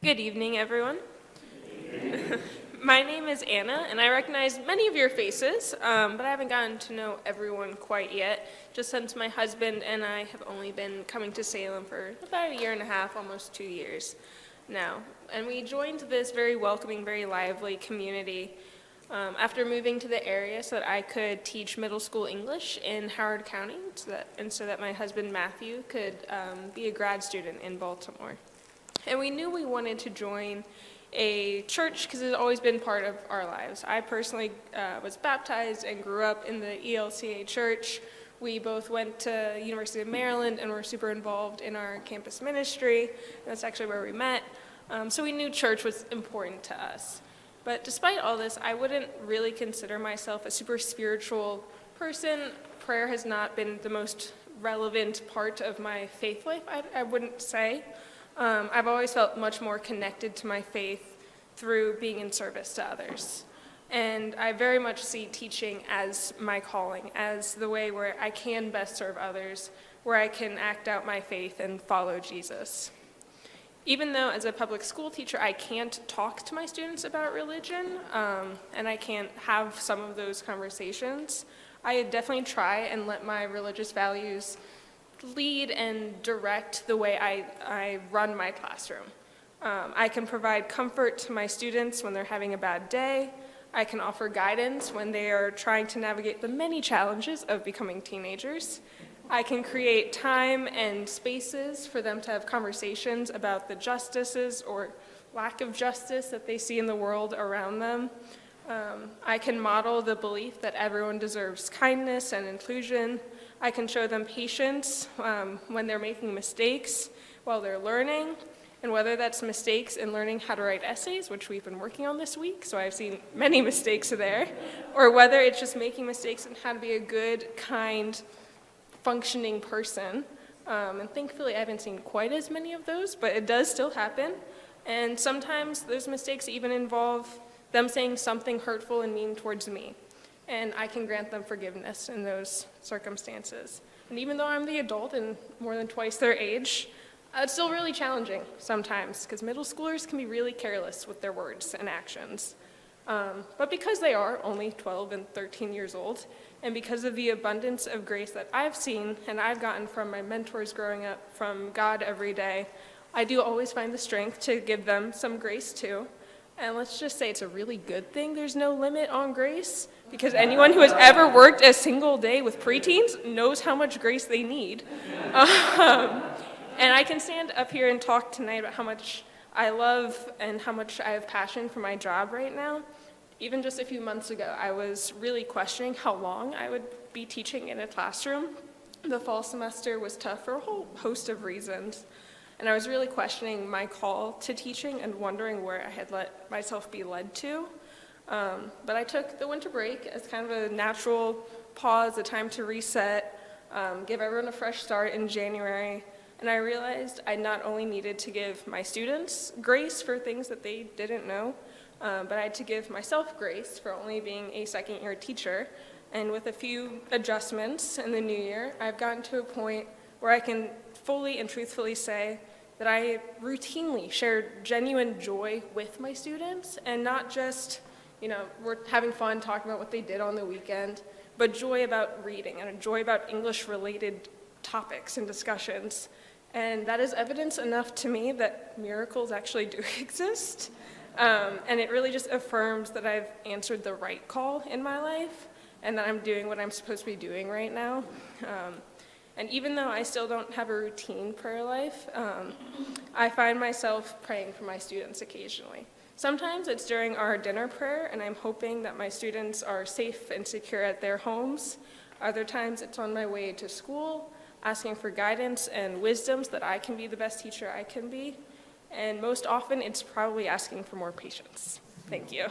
Good evening, everyone. My name is Anna, and I recognize many of your faces, but I haven't gotten to know everyone quite yet, just since my husband and I have only been coming to Salem for about a year and a half, almost 2 years now. And we joined this very welcoming, very lively community after moving to the area so that I could teach middle school English in Howard County, so that my husband Matthew could be a grad student in Baltimore. And we knew we wanted to join a church because it's always been part of our lives. I personally was baptized and grew up in the ELCA church. We both went to University of Maryland and were super involved in our campus ministry. That's actually where we met. So we knew church was important to us. But despite all this, I wouldn't really consider myself a super spiritual person. Prayer has not been the most relevant part of my faith life, I wouldn't say. I've always felt much more connected to my faith through being in service to others. And I very much see teaching as my calling, as the way where I can best serve others, where I can act out my faith and follow Jesus. Even though as a public school teacher I can't talk to my students about religion, and I can't have some of those conversations, I definitely try and let my religious values lead and direct the way I run my classroom. I can provide comfort to my students when they're having a bad day. I can offer guidance when they are trying to navigate the many challenges of becoming teenagers. I can create time and spaces for them to have conversations about the justices or lack of justice that they see in the world around them. I can model the belief that everyone deserves kindness and inclusion. I can show them patience when they're making mistakes while they're learning, and whether that's mistakes in learning how to write essays, which we've been working on this week, so I've seen many mistakes there, or whether it's just making mistakes in how to be a good, kind, functioning person. And thankfully I haven't seen quite as many of those, but it does still happen. And sometimes those mistakes even involve them saying something hurtful and mean towards me. And I can grant them forgiveness in those circumstances. And even though I'm the adult and more than twice their age, it's still really challenging sometimes, because middle schoolers can be really careless with their words and actions. But because they are only 12 and 13 years old, and because of the abundance of grace that I've seen and I've gotten from my mentors growing up, from God every day, I do always find the strength to give them some grace too. And let's just say it's a really good thing there's no limit on grace, because anyone who has ever worked a single day with preteens knows how much grace they need. And I can stand up here and talk tonight about how much I love and how much I have passion for my job right now. Even just a few months ago, I was really questioning how long I would be teaching in a classroom. The fall semester was tough for a whole host of reasons. And I was really questioning my call to teaching and wondering where I had let myself be led to. But I took the winter break as kind of a natural pause, a time to reset, give everyone a fresh start in January. And I realized I not only needed to give my students grace for things that they didn't know, but I had to give myself grace for only being a second-year teacher. And with a few adjustments in the new year, I've gotten to a point where I can fully and truthfully say that I routinely share genuine joy with my students, and not just, we're having fun talking about what they did on the weekend, but joy about reading and a joy about English-related topics and discussions. And that is evidence enough to me that miracles actually do exist. And it really just affirms that I've answered the right call in my life and that I'm doing what I'm supposed to be doing right now. And even though I still don't have a routine prayer life, I find myself praying for my students occasionally. Sometimes it's during our dinner prayer, and I'm hoping that my students are safe and secure at their homes. Other times it's on my way to school, asking for guidance and wisdom so that I can be the best teacher I can be. And most often, it's probably asking for more patience. Thank you.